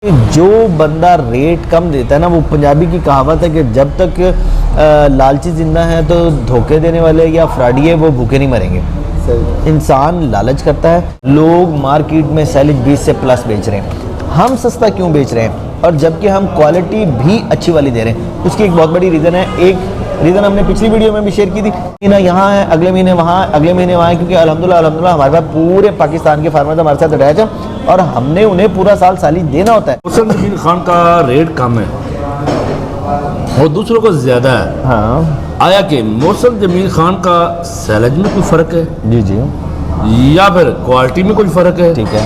जो बंदा रेट कम देता है ना, वो पंजाबी की कहावत है कि जब तक लालची जिंदा है तो धोखे देने वाले या फ्रॉडी वो भूखे नहीं मरेंगे। इंसान लालच करता है। लोग मार्केट में सैलिड 20 से प्लस बेच रहे हैं, हम सस्ता क्यों बेच रहे हैं? और जबकि हम क्वालिटी भी अच्छी वाली दे रहे हैं। उसकी एक बहुत बड़ी रीज़न है। एक रीज़न हमने पिछली वीडियो में भी शेयर की थी ना, यहाँ है, अगले महीने वहाँ, अगले महीने वहाँ, क्योंकि अल्हम्दुलिल्लाह हमारे पास पूरे पाकिस्तान के फार्मर्स हमारे साथ अटैच है और हमने उन्हें पूरा साल साली देना होता है। मोहसिन जमील खान का रेट कम है और दूसरों का ज़्यादा है। हाँ, आया कि मोहसिन जमील खान का सैलज में कोई फ़र्क है जी जी, या फिर क्वालिटी में कोई फ़र्क है, ठीक है,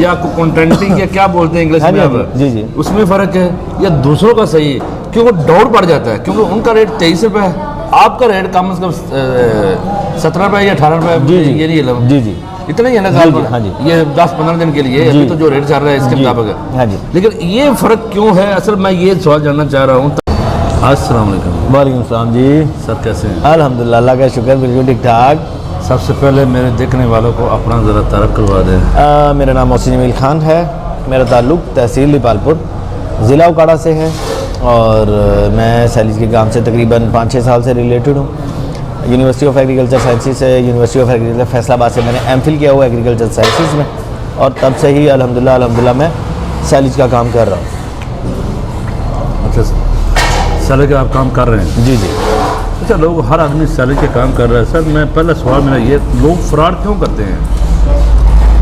या कंटेंटिंग या क्या बोलते हैं इंग्लिश हाँ में जी, अब, जी जी, उसमें फ़र्क है, या दूसरों का सही है? क्योंकि डाउट बढ़ जाता है, क्योंकि उनका रेट 23 रुपये है, आपका रेट कम से कम 17 रुपये या 18 रुपये, जी जी, ये नहीं है, जी जी, इतना ही है ना जी साल जी, भर? हाँ जी, ये 10-15 दिन के लिए अभी तो जो रेट चल रहा है इसके मुताबिक है। हाँ जी। लेकिन ये फ़र्क क्यों है? असल मैं ये सवाल जानना चाह रहा हूँ। अस्सलाम वालेकुम। वालेकुम सलाम जी। सर कैसे हैं? अल्हम्दुलिल्लाह, अल्लाह का शुक्र, बिल्कुल ठीक ठाक। सबसे पहले मेरे देखने वालों को अपना ज़रा तारफ़ करवा दें। मेरा नाम मोहसिन जमील खान है। मेरा ताल्लुक़ तहसील लिपालपुर ज़िला उकाड़ा से है और मैं सैलिज के काम से तकरीबन 5-6 साल से रिलेटेड हूँ। यूनिवर्सिटी ऑफ एग्रीकल्चर साइंसेस से, यूनिवर्सिटी ऑफ एग्रीकल्चर फैसलाबाद से मैंने एमफिल किया हुआ एग्रीकल्चर साइंसेस में और तब से ही अल्हम्दुलिल्लाह मैं सैलिज का काम कर रहा हूँ। अच्छा, सैलरी का आप काम कर रहे हैं? जी जी। अच्छा, लोग हर आदमी सैलरी के काम कर रहा है। सर मैं पहला सवाल मेरा ये, लोग फ्रॉड क्यों करते हैं?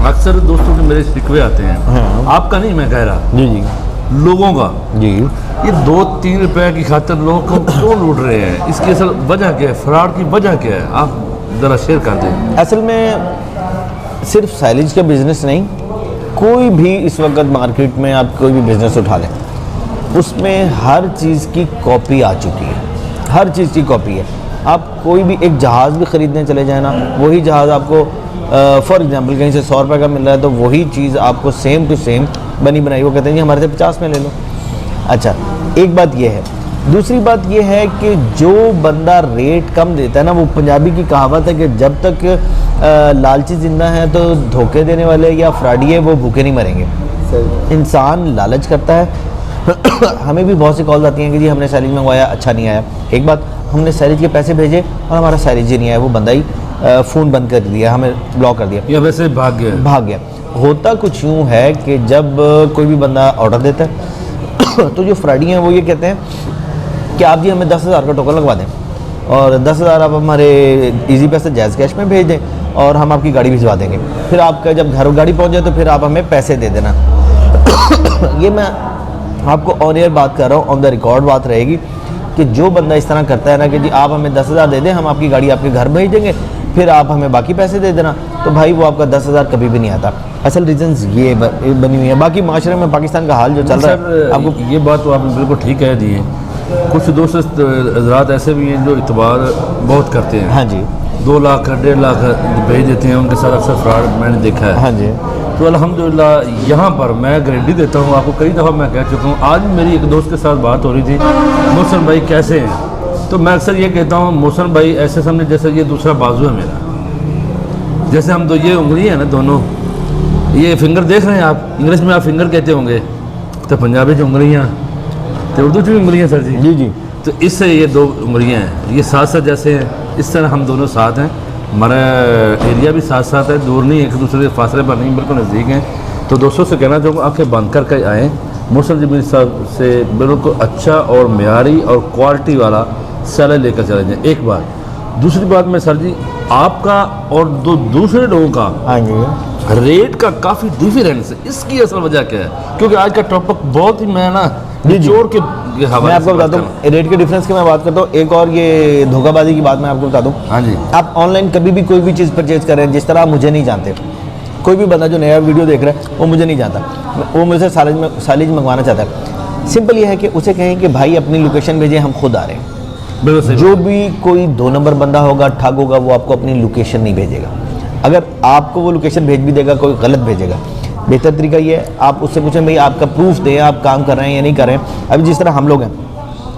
अक्सर दोस्तों के मेरे शिकवे आते हैं। हाँ। आपका नहीं, मैं कह रहा, जी जी लोगों का। जी। ये 2-3 रुपए की खातिर लोगों को क्यों लूट रहे हैं? इसकी असल वजह क्या है? फ्रॉड की वजह क्या है? आप ज़रा शेयर कर दें। असल में सिर्फ सैलिज का बिज़नेस नहीं, कोई भी इस वक्त मार्केट में आप कोई भी बिज़नेस उठा लें, उसमें हर चीज़ की कॉपी आ चुकी है। हर चीज़ की कॉपी है। आप कोई भी एक जहाज़ भी ख़रीदने चले जाए ना, वही जहाज़ आपको फॉर एग्जांपल कहीं से 100 रुपये का मिल रहा है तो वही चीज़ आपको सेम टू सेम बनी बनाई वो कहते हैं जी हमारे से 50 में ले लो। अच्छा, एक बात ये है। दूसरी बात ये है कि जो बंदा रेट कम देता है ना, वो पंजाबी की कहावत है कि जब तक लालची जिंदा है तो धोखे देने वाले या फ्रॉडी वो भूखे नहीं मरेंगे। इंसान लालच करता है। हमें भी बहुत सी कॉल आती हैं कि जी हमने सैलिज मंगवाया, अच्छा नहीं आया। एक बात, हमने सैलिज के पैसे भेजे और हमारा सैलिज ही नहीं आया, वो बंदा ही फ़ोन बंद कर दिया, हमें ब्लॉक कर दिया या वैसे भाग गया। होता कुछ यूँ है कि जब कोई भी बंदा ऑर्डर देता है तो जो फ्रॉडी हैं वो ये कहते हैं कि आप जी हमें 10,000 का टोकन लगवा दें और 10,000 आप हमारे ईजी पैसे जैज़ कैश में भेज दें और हम आपकी गाड़ी भिजवा देंगे। फिर आपका जब घर गाड़ी पहुँच जाए तो फिर आप हमें पैसे दे देना। ये मैं आपको ऑन एयर बात कर रहा हूँ, ऑन द रिकॉर्ड बात रहेगी कि जो बंदा इस तरह करता है ना कि जी आप हमें 10,000 दे दें, हम आपकी गाड़ी आपके घर भेज देंगे, फिर आप हमें बाकी पैसे दे देना, तो भाई वो आपका 10,000 कभी भी नहीं आता। असल रीजंस ये बनी हुई है। बाकी माशरे में पाकिस्तान का हाल जो चल रहा है, आपको ये बात तो आपने बिल्कुल ठीक कह दी है। कुछ दोस्त हज़रात ऐसे भी हैं जो इतबार बहुत करते हैं। हाँ जी, 2 लाख 1.5 लाख भेज देते हैं, उनके साथ अक्सर फ्रॉड मैंने देखा है। हाँ जी। तो अल्हम्दुलिल्लाह यहाँ पर मैं गारंटी देता हूँ आपको, कई दफ़ा मैं कह चुका हूँ। आज मेरी एक दोस्त के साथ बात हो रही थी, मोहसिन भाई कैसे हैं? तो मैं अक्सर ये कहता हूँ मोहसिन भाई ऐसे समझे जैसे ये दूसरा बाजू है मेरा, जैसे हम तो ये उंगली है ना दोनों, ये फिंगर देख रहे हैं आप, इंग्लिश में आप फिंगर कहते होंगे, तो पंजाबी की उंगलियाँ, तो उर्दू की उंगलियाँ सर जी। जी जी। तो इससे ये 2 उंगलियाँ हैं, ये साथ साथ जैसे हैं, इस तरह हम दोनों साथ हैं। हमारा एरिया भी साथ साथ है, दूर नहीं, एक दूसरे के फासले पर नहीं, बिल्कुल नज़दीक हैं। तो दोस्तों से कहना चाहूँगा आँखें बंद करके आएँ, मोहसिन जमील साहब से बिल्कुल अच्छा और मेयारी और क्वालिटी वाला सैलरी लेकर चले जाएँ। एक बात। दूसरी बात में सर जी, आपका और दूसरे लोगों का हाँ जी रेट का काफ़ी डिफरेंस है, इसकी असल वजह क्या है? क्योंकि आज का टॉपिक बहुत ही मैं ना जोड़ के मैं आपको बताता हूँ रेट के डिफरेंस की मैं बात करता हूँ। एक और ये धोखाबाजी की बात मैं आपको बता दूँ। हाँ जी। आप ऑनलाइन कभी भी कोई भी चीज़ परचेज कर रहे हैं, जिस तरह आप मुझे नहीं जानते, कोई भी बंदा जो नया वीडियो देख रहा है वो मुझे नहीं जानता, वो मुझसे सैलिज मंगवाना चाहता है। सिंपल ये है कि उसे कहें कि भाई अपनी लोकेशन भेजें, हम खुद आ रहे हैं। जो भी कोई 2 नंबर बंदा होगा, ठग होगा, वो आपको अपनी लोकेशन नहीं भेजेगा। अगर आपको वो लोकेशन भेज भी देगा, कोई गलत भेजेगा। बेहतर तरीका ये है आप उससे पूछें भाई आपका प्रूफ दें, आप काम कर रहे हैं या नहीं कर रहे हैं। अभी जिस तरह हम लोग हैं,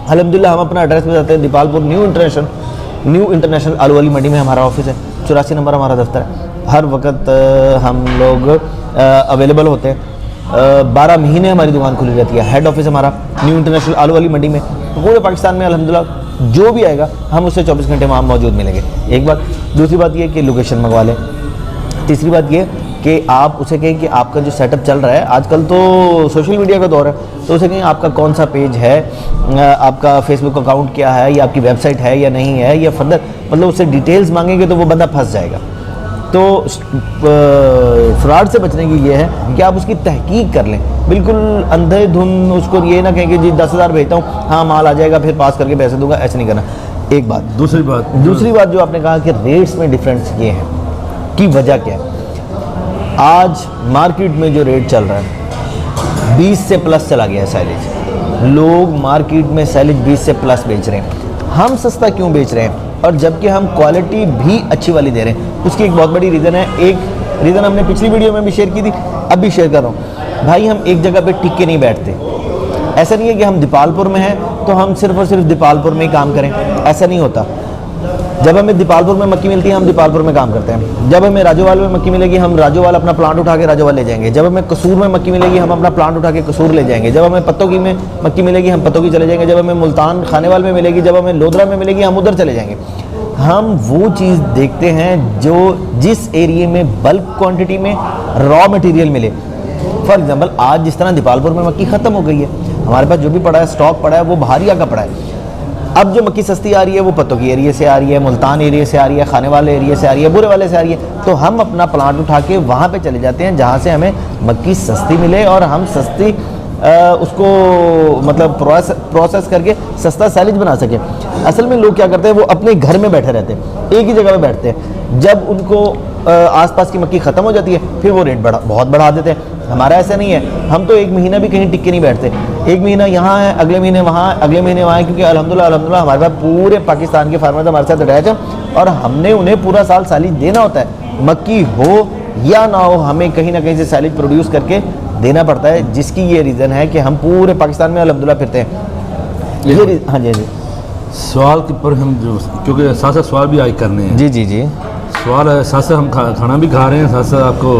अल्हम्दुलिल्लाह हम अपना एड्रेस बताते हैं, दीपालपुर न्यू इंटरनेशनल आलू वाली मंडी में हमारा ऑफिस है, 84 नंबर हमारा दफ्तर है। हर वक्त हम लोग अवेलेबल होते हैं। 12 महीने हमारी दुकान खुली रहती है। हेड ऑफिस हमारा न्यू इंटरनेशनल आलू वाली मंडी में, पूरे पाकिस्तान में अल्हम्दुलिल्लाह जो भी आएगा हम उससे 24 घंटे वहाँ मौजूद मिलेंगे। एक बात। दूसरी बात ये कि लोकेशन मंगवा लें। तीसरी बात ये कि आप उसे कहें कि आपका जो सेटअप चल रहा है, आजकल तो सोशल मीडिया का दौर है, तो उसे कहें आपका कौन सा पेज है, आपका फेसबुक अकाउंट क्या है, या आपकी वेबसाइट है या नहीं है, या फर्दर मतलब उससे डिटेल्स मांगेंगे तो वो बंदा फंस जाएगा। तो फ्रॉड से बचने की ये है कि आप उसकी तहकीक कर लें, बिल्कुल अंधेधुन उसको ये ना कहें कि जी 10,000 भेजता हूँ, हाँ माल आ जाएगा फिर पास करके पैसे दूंगा, ऐसे नहीं करना। एक बात। दूसरी बात जो आपने कहा कि रेट्स में डिफरेंस ये है कि वजह क्या है। आज मार्केट में जो रेट चल रहा है 20 से प्लस चला गया है साइलेज। लोग मार्केट में साइलेज 20 से प्लस बेच रहे हैं। हम सस्ता क्यों बेच रहे हैं, और जबकि हम क्वालिटी भी अच्छी वाली दे रहे हैं? उसकी एक बहुत बड़ी रीज़न है। एक रीज़न हमने पिछली वीडियो में भी शेयर की थी, अब भी शेयर कर रहा हूँ। भाई हम एक जगह पे टिक के नहीं बैठते। ऐसा नहीं है कि हम दीपालपुर में हैं तो हम सिर्फ और सिर्फ दीपालपुर में ही काम करें, ऐसा नहीं होता। जब हमें दीपालपुर में मक्की मिलती है हम दीपालपुर में काम करते हैं। जब हमें राजोवाल में मक्की मिलेगी हम राजोवाल अपना प्लांट उठा के राजोवाल ले जाएंगे। जब हमें कसूर में मक्की मिलेगी हम अपना प्लांट उठा के कसूर ले जाएंगे। जब हमें पत्तों में मक्की मिलेगी हम पत्तों की चले जाएंगे। जब हमें मुल्तान खानेवाल में मिलेगी, जब हमें लोधरा में मिलेगी हम उधर चले जाएंगे। हम वो चीज़ देखते हैं जो जिस एरिया में बल्क क्वांटिटी में रॉ मटेरियल मिले। फॉर एग्जांपल आज जिस तरह दीपालपुर में मक्की ख़त्म हो गई है, हमारे पास जो भी पड़ा है स्टॉक पड़ा है वो बहारिया का पड़ा है। अब जो मक्की सस्ती आ रही है वो पत्तों की एरिया से आ रही है, मुल्तान एरिया से आ रही है, खाने वाले एरिया से आ रही है, बुरे वाले से आ रही है। तो हम अपना प्लांट उठा के वहाँ पे चले जाते हैं जहाँ से हमें मक्की सस्ती मिले और हम सस्ती उसको मतलब प्रोसेस करके सस्ता साइलेज बना सके। असल में लोग क्या करते हैं, वो अपने घर में बैठे रहते हैं, एक ही जगह पे बैठते हैं। जब उनको आसपास की मक्की ख़त्म हो जाती है फिर वो रेट बहुत बढ़ा देते हैं। हमारा ऐसा नहीं है, हम तो एक महीना भी कहीं टिक के नहीं बैठते। एक महीना यहाँ है, अगले महीने वहाँ, अगले महीने वहाँ है, क्योंकि अल्हम्दुलिल्लाह हमारे पास पूरे पाकिस्तान के फार्मर्स हमारे साथ अटैच हैं और हमने उन्हें पूरा साल साइलेज देना होता है। मक्की हो या ना हो हमें कहीं ना कहीं से साइलेज प्रोड्यूस करके देना पड़ता है, जिसकी ये रीज़न है कि हम पूरे पाकिस्तान में अल्हम्दुलिल्लाह फिरते हैं। ये हाँ जी जी सवाल के पर हम जो क्योंकि साथ साथ सवाल भी आज करने हैं। जी जी जी सवाल है, साथ साथ हम खाना भी खा रहे हैं, साथ साथ आपको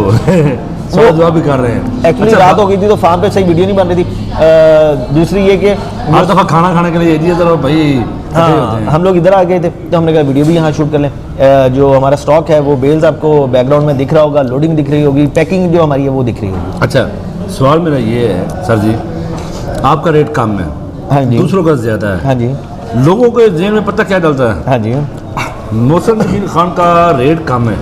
सवाल जवाब भी कर रहे हैं। एक्चुअली रात हो गई थी तो फार्म पे सही वीडियो नहीं बन रही थी। दूसरी ये कि हर दफ़ा खाना खाने के लिए एरिया तरफ भाई हाँ हम लोग इधर आ गए थे तो हमने कहा वीडियो भी यहाँ शूट कर लें। जो हमारा स्टॉक है वो बेल्स आपको बैकग्राउंड में दिख रहा होगा, लोडिंग दिख रही होगी, पैकिंग जो हमारी है वो दिख रही होगी। अच्छा सवाल मेरा ये है सर जी, आपका रेट कम है, हाँ जी, दूसरों का ज़्यादा है, हाँ जी, लोगों के जेहन में पता क्या डलता है, हाँ जी, मौसम जमील खान का रेट कम है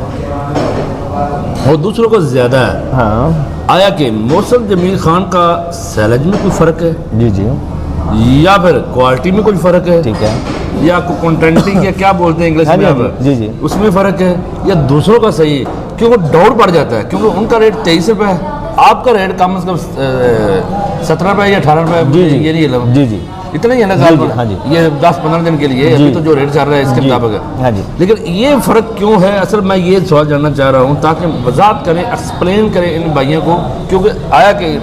और दूसरों का ज़्यादा है। हाँ आया कि मौसम जमील खान का सैलज में कोई फ़र्क है? जी जी, या फिर क्वालिटी में कोई फ़र्क है? ठीक है, या कंटेंटिंग या क्या बोलते हैं इंग्लिश में आप, जी जी, उसमें फ़र्क है, या दूसरों का सही है? क्योंकि डाउट पड़ जाता है, क्योंकि उनका रेट 23 रुपये है, आपका रेट कम से कम 17 रुपये या 18 रुपये, जी जी, ये नहीं जी जी, इतना ही है ना जी जी, हाँ जी, ये 10-15 दिन के लिए अभी तो जो रेट चल रहा है इसके मुताबिक है। हाँ जी, लेकिन ये फ़र्क क्यों है? असल मैं ये सवाल जानना चाह रहा हूँ ताकि वजाहत करें, एक्सप्लेन करें इन भाइयों को, क्योंकि आया कि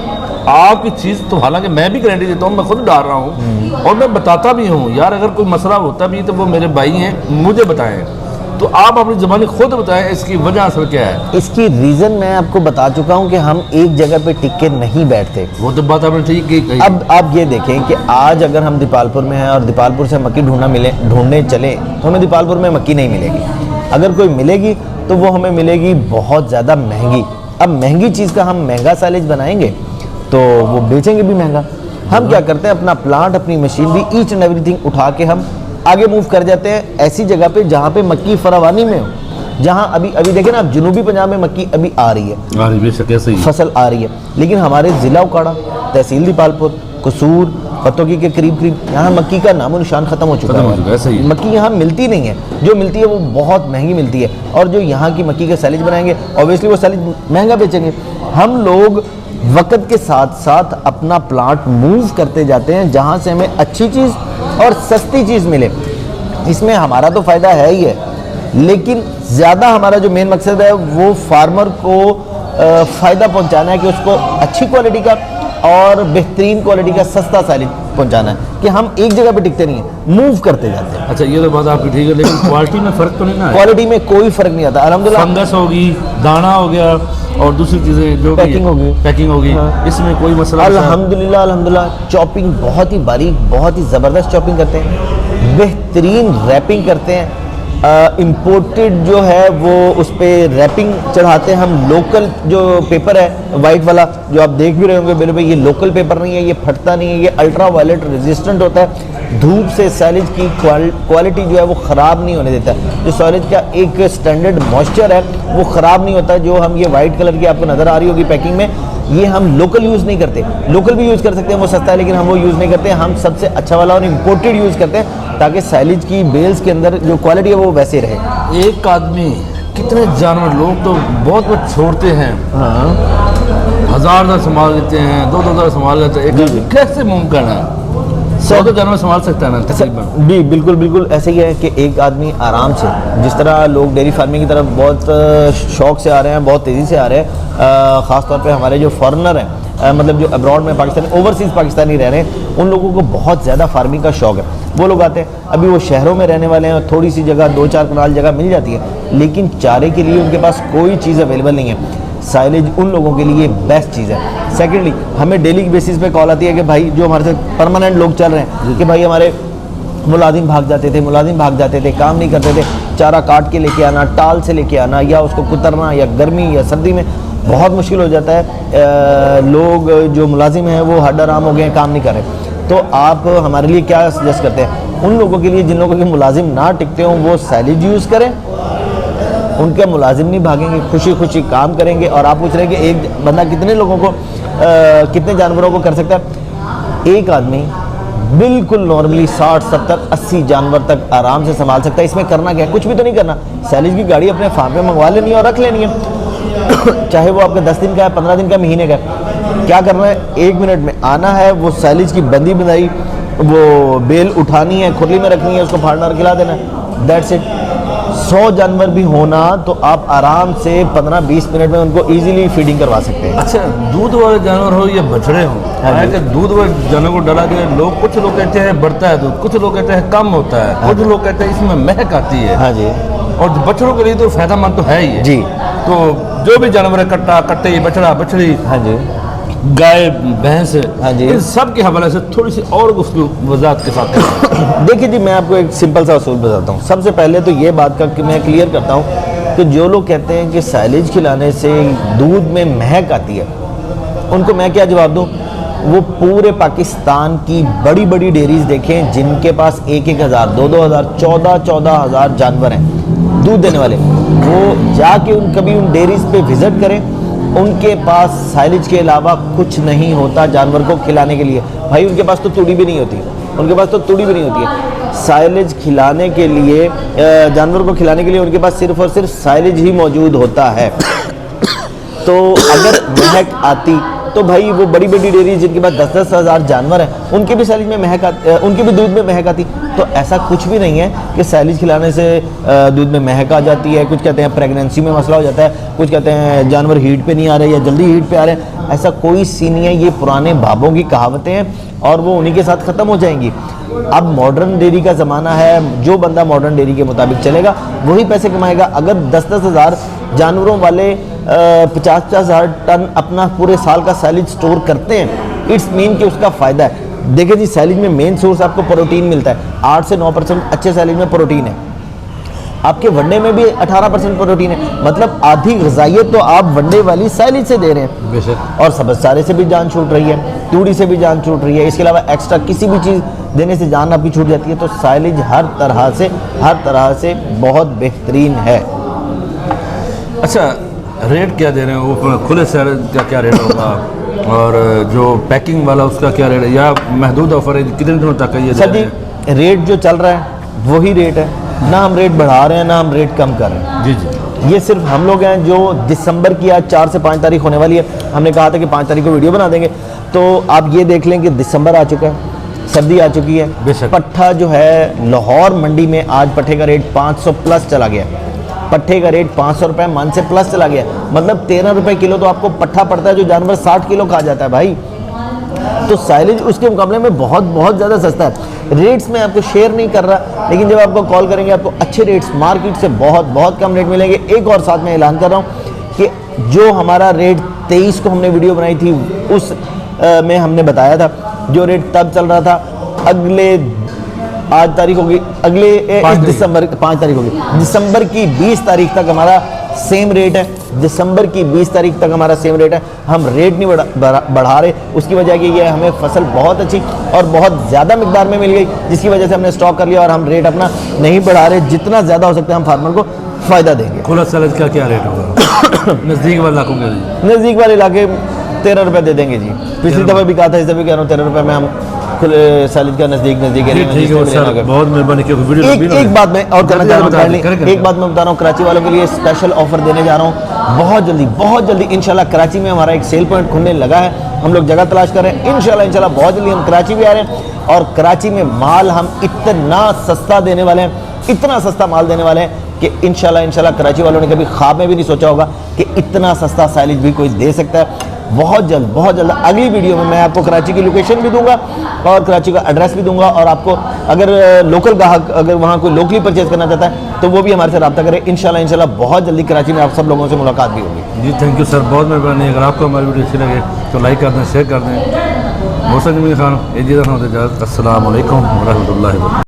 आपकी चीज़ तो हालांकि मैं भी गारंटी देता हूँ, मैं खुद डाल रहा हूँ और मैं बताता भी हूँ यार, अगर कोई मसला होता भी तो वो मेरे भाई हैं, मुझे बताएं। तो आप अपनी ज़बानी खुद बताएं इसकी वजह असल क्या है। इसकी रीज़न मैं आपको बता चुका हूँ कि हम एक जगह पे टिक के नहीं बैठते। वो तो बात आपने ठीक कही। अब आप ये देखें कि आज अगर हम दीपालपुर में हैं और दीपालपुर से मक्की ढूंढने चले तो हमें दीपालपुर में मक्की नहीं मिलेगी। अगर कोई मिलेगी तो वो हमें मिलेगी बहुत ज़्यादा महंगी। अब महंगी चीज़ का हम महंगा साइलेज बनाएंगे तो वो बेचेंगे भी महंगा। हम क्या करते हैं, अपना प्लांट, अपनी मशीनरी, ईच एंड एवरीथिंग उठा के हम आगे मूव कर जाते हैं ऐसी जगह पे जहाँ पे मक्की फरावानी में हो, जहाँ अभी देखें ना आप, जनूबी पंजाब में मक्की अभी आ रही है, फसल आ रही है, लेकिन हमारे ज़िला उकाड़ा, तहसील दीपालपुर, कसूर, पतोगी के करीब यहाँ मक्की का नामो निशान ख़त्म हो चुका है। मक्की यहाँ मिलती नहीं है, जो मिलती है वो बहुत महंगी मिलती है। और जो यहाँ की मक्की का सैलेज बनाएंगे ऑब्वियसली वो सैलेज महंगा बेचेंगे। हम लोग वक्त के साथ साथ अपना प्लांट मूव करते जाते हैं जहाँ से हमें अच्छी चीज़ और सस्ती चीज़ मिले। इसमें हमारा तो फ़ायदा है ही है, लेकिन ज़्यादा हमारा जो मेन मकसद है वो फार्मर को फ़ायदा पहुँचाना है कि उसको अच्छी क्वालिटी का और बेहतरीन क्वालिटी का सस्ता साइलेज पहुँचाना है, कि हम एक जगह पे टिकते नहीं हैं, मूव करते जाते हैं। अच्छा ये तो बात आपकी ठीक है, लेकिन क्वालिटी में फ़र्क तो नहीं ना? क्वालिटी में कोई फ़र्क नहीं आता अल्हम्दुलिल्लाह। फंगस होगी, दाना हो गया, और दूसरी चीज़ें जो पैकिंग होगी। पैकिंग होगी, हाँ। इसमें कोई मसला अल्हम्दुलिल्लाह अल्हम्दुलिल्लाह चॉपिंग बहुत ही बारीक, बहुत ही ज़बरदस्त चॉपिंग करते हैं, बेहतरीन रैपिंग करते हैं। इम्पोर्टेड जो है वो उस पर रैपिंग चढ़ाते हैं हम। लोकल जो पेपर है वाइट वाला जो आप देख भी रहे होंगे मेरे भाई, ये लोकल पेपर नहीं है, ये फटता नहीं है, ये अल्ट्रा वायलेट रेजिस्टेंट होता है। धूप से सैलिज की क्वालिटी जो है वो ख़राब नहीं होने देता। जो सैलिज का एक स्टैंडर्ड मॉइस्चर है वो ख़राब नहीं होता। जो हम ये वाइट कलर की आपको नज़र आ रही होगी पैकिंग में, ये हम लोकल यूज़ नहीं करते। लोकल भी यूज़ कर सकते हैं, वो सस्ता है, लेकिन हम वो यूज़ नहीं करते। हम सबसे अच्छा वाला और इम्पोर्टेड यूज़ करते हैं ताकि सैलिज की बेल्स के अंदर जो क्वालिटी है वो वैसे रहे। एक आदमी कितने जानवर, लोग तो बहुत कुछ छोड़ते हैं, हाँ 1000 संभाल लेते हैं, 2,000 संभाल लेते हैं, एक आदमी कैसे मुमकिन है 100 जानवर संभाल सकता है ना तकरीबन? जी बिल्कुल बिल्कुल ऐसे ही है कि एक आदमी आराम से, जिस तरह लोग डेयरी फार्मिंग की तरफ बहुत शौक से आ रहे हैं, बहुत तेज़ी से आ रहे हैं, ख़ास तौर पे हमारे जो फॉरेनर हैं, मतलब जो अब्रॉड में पाकिस्तानी, ओवरसीज़ पाकिस्तानी रह रहे हैं, उन लोगों को बहुत ज़्यादा फार्मिंग का शौक़ है। वो लोग आते हैं, अभी वो शहरों में रहने वाले हैं, थोड़ी सी जगह 2-4 कनाल जगह मिल जाती है, लेकिन चारे के लिए उनके पास कोई चीज़ अवेलेबल नहीं है। साइलेज उन लोगों के लिए बेस्ट चीज़ है। सेकेंडली हमें डेली बेसिस पे कॉल आती है कि भाई जो हमारे साथ परमानेंट लोग चल रहे हैं कि भाई हमारे मुलाजिम भाग जाते थे, काम नहीं करते थे, चारा काट के लेके आना, टाल से लेके आना, या उसको कुतरना, या गर्मी या सर्दी में बहुत मुश्किल हो जाता है। लोग जो मुलाजिम हैं वो हड्ड आराम हो गए हैं, काम नहीं कर रहे। तो आप हमारे लिए क्या सजेस्ट करते हैं? उन लोगों के लिए जिन लोगों के मुलाजिम ना टिकते हों वो सैलिज यूज़ करें, उनके मुलाजिम नहीं भागेंगे, खुशी खुशी काम करेंगे। और आप पूछ रहे हैं कि एक बंदा कितने लोगों को कितने जानवरों को कर सकता है? एक आदमी बिल्कुल नॉर्मली 60, 70, 80 जानवर तक आराम से संभाल सकता है। इसमें करना क्या है? कुछ भी तो नहीं करना। सैलिज की गाड़ी अपने फार्म पे मंगवा लेनी है और रख लेनी है, चाहे वो आपका 10 दिन का है, 15 दिन का, महीने का है। क्या करना है? 1 मिनट में आना है, वो सैलिज की बंदी बनाई वो बेल उठानी है, खुरली में रखनी है, उसको फाड़ना और खिला देना है, दैट्स इट। 100 जानवर भी होना तो आप आराम से 15-20 मिनट में उनको इजीली फीडिंग करवा सकते हैं। अच्छा, दूध वाले जानवर हो या बछड़े हो, कि दूध वाले जानवर को डरा के लोग, कुछ लोग कहते हैं बढ़ता है दूध, कुछ लोग कहते हैं कम होता है, कुछ लोग कहते हैं इसमें महक आती है। हाँ जी। और बछड़ों के लिए तो फायदेमंद तो है ही है। जी। तो जो भी जानवर है, कट्टा, कट्टे, बछड़ा, बछड़ी, हाँ जी, गाय, भैंस, हाँ जी, इन सब के हवाले से थोड़ी सी और उसकी वजाहत के साथ देखिए जी, मैं आपको एक सिंपल सा असूल बताता हूँ। सबसे पहले तो ये बात का कि मैं क्लियर करता हूँ कि जो लोग कहते हैं कि साइलेज खिलाने से दूध में महक आती है, उनको मैं क्या जवाब दूँ? वो पूरे पाकिस्तान की बड़ी बड़ी डेयरीज देखें जिनके पास 1-1 हज़ार, 2-2 हज़ार, 14-14 हज़ार जानवर हैं दूध देने वाले। वो जाके कभी उन डेयरीज पे विज़िट करें, उनके पास साइलेज के अलावा कुछ नहीं होता जानवर को खिलाने के लिए। भाई उनके पास तो तूड़ी भी नहीं होती, उनके पास तो तूड़ी भी नहीं होती है। साइलेज खिलाने के लिए, जानवर को खिलाने के लिए उनके पास सिर्फ और सिर्फ साइलेज ही मौजूद होता है। तो अगर महक आती तो भाई वो बड़ी बड़ी डेयरी जिनके पास 10-10 हज़ार जानवर हैं, उनके भी सैलिज में महक आती, उनके भी दूध में महक आती। तो ऐसा कुछ भी नहीं है कि सैलिज खिलाने से दूध में महक आ जाती है। कुछ कहते हैं प्रेगनेंसी में मसला हो जाता है, कुछ कहते हैं जानवर हीट पे नहीं आ रहे या जल्दी हीट पे आ रहे हैं। ऐसा कोई सीन नहीं है, ये पुराने बाबों की कहावतें हैं और वो उन्हीं के साथ ख़त्म हो जाएंगी। अब मॉडर्न डेयरी का ज़माना है, जो बंदा मॉडर्न डेयरी के मुताबिक चलेगा वही पैसे कमाएगा। अगर 10-10 हज़ार जानवरों वाले 50-50 हज़ार टन अपना पूरे साल का सैलिज स्टोर करते हैं, इट्स मीन कि उसका फ़ायदा है। देखिए जी, सैलिज में मेन सोर्स आपको प्रोटीन मिलता है। 8 से 9% अच्छे सैलिज में प्रोटीन है। आपके वनडे में भी 18% प्रोटीन है, मतलब आधी ग़िज़ाइयत तो आप वनडे वाली सैलिज से दे रहे हैं। बेशक। और सब्ज़ चारे से भी जान छूट रही है, तूड़ी से भी जान छूट रही है, इसके अलावा एक्स्ट्रा किसी भी चीज़ देने से जान आपकी छूट जाती है। तो साइलेज हर तरह से बहुत बेहतरीन है। अच्छा, रेट क्या दे रहे हैं? वो खुले सैलेज का क्या रेट होगा और जो पैकिंग वाला उसका क्या रेट है, या महदूद ऑफर है? कितने दिनों तक है ये? सर जी, रेट जो चल रहा है वही रेट है, ना हम रेट बढ़ा रहे हैं ना हम रेट कम कर रहे हैं। जी जी। ये सिर्फ हम लोग हैं जो दिसंबर की आज 4 से 5 तारीख होने वाली है, हमने कहा था कि 5 तारीख को वीडियो बना देंगे। तो आप ये देख लें कि दिसंबर आ चुका है, सर्दी आ चुकी है। बेशक। पट्ठा जो है लाहौर मंडी में आज पट्ठे का रेट 500 प्लस चला गया। पट्ठे का रेट 500 रुपये मन से प्लस चला गया, मतलब 13 रुपये किलो तो आपको पट्ठा पड़ता है, जो जानवर 60 किलो खा जाता है भाई। तो साइलेज उसके मुकाबले में बहुत ज़्यादा सस्ता है। रेट्स में आपको शेयर नहीं कर रहा, लेकिन जब आपको कॉल करेंगे आपको अच्छे रेट्स मार्केट से बहुत कम रेट मिलेंगे। एक और साथ में ऐलान कर रहा हूँ कि जो हमारा रेट 23 को हमने वीडियो बनाई थी उस में हमने बताया था, जो रेट तब चल रहा था, अगले आज तारीख होगी, अगले दिसंबर 5 तारीख होगी, दिसंबर की 20 तारीख तक हमारा सेम रेट है। दिसंबर की 20 तारीख तक हमारा सेम रेट है। हम रेट नहीं बढ़ा रहे। उसकी वजह कि ये हमें फसल बहुत अच्छी और बहुत ज़्यादा मिकदार में मिल गई, जिसकी वजह से हमने स्टॉक कर लिया और हम रेट अपना नहीं बढ़ा रहे। जितना ज़्यादा हो सकता है हम फार्मर को फ़ायदा देंगे। खुला सैलेज का क्या रेट होगा नज़दीक वाले इलाकों के लिए? नज़दीक वाले इलाके 13 रुपये दे देंगे जी। पिछली दफ़ा भी कहा था, इस दफ़ा कह रहा हूँ 13 रुपये में हम खुले सैलेज का नज़दीक एरिया में। ठीक है सर, बहुत मेहरबानी की वीडियो। एक बात मैं और करना चाह रहा हूँ, एक बात मैं बता रहा हूँ, कराची वालों के लिए स्पेशल ऑफर देने जा रहा हूँ बहुत जल्दी इंशाल्लाह। कराची में हमारा एक सेल पॉइंट खुलने लगा है, हम लोग जगह तलाश कर रहे हैं। इंशाल्लाह बहुत जल्दी हम कराची भी आ रहे हैं और कराची में माल हम इतना सस्ता देने वाले हैं, इतना सस्ता माल देने वाले हैं कि इंशाल्लाह कराची वालों ने कभी ख्वाब में भी नहीं सोचा होगा कि इतना सस्ता साइलेज भी कोई दे सकता है। बहुत जल्द अगली वीडियो में मैं आपको कराची की लोकेशन भी दूंगा और कराची का एड्रेस भी दूंगा, और आपको अगर लोकल ग्राहक अगर वहाँ कोई लोकली परचेज करना चाहता है तो वो भी हमारे से रब्ता करें। इंशाल्लाह बहुत जल्दी कराची में आप सब लोगों से मुलाकात भी होगी। जी थैंक यू सर, बहुत मेहरबानी। अगर आपको हमारी वीडियो अच्छी लगे तो लाइक कर दें, शेयर कर दें। मोहसिन जमील खान, अस्सलाम वालेकुम व रहमतुल्लाहि व बरकातहू।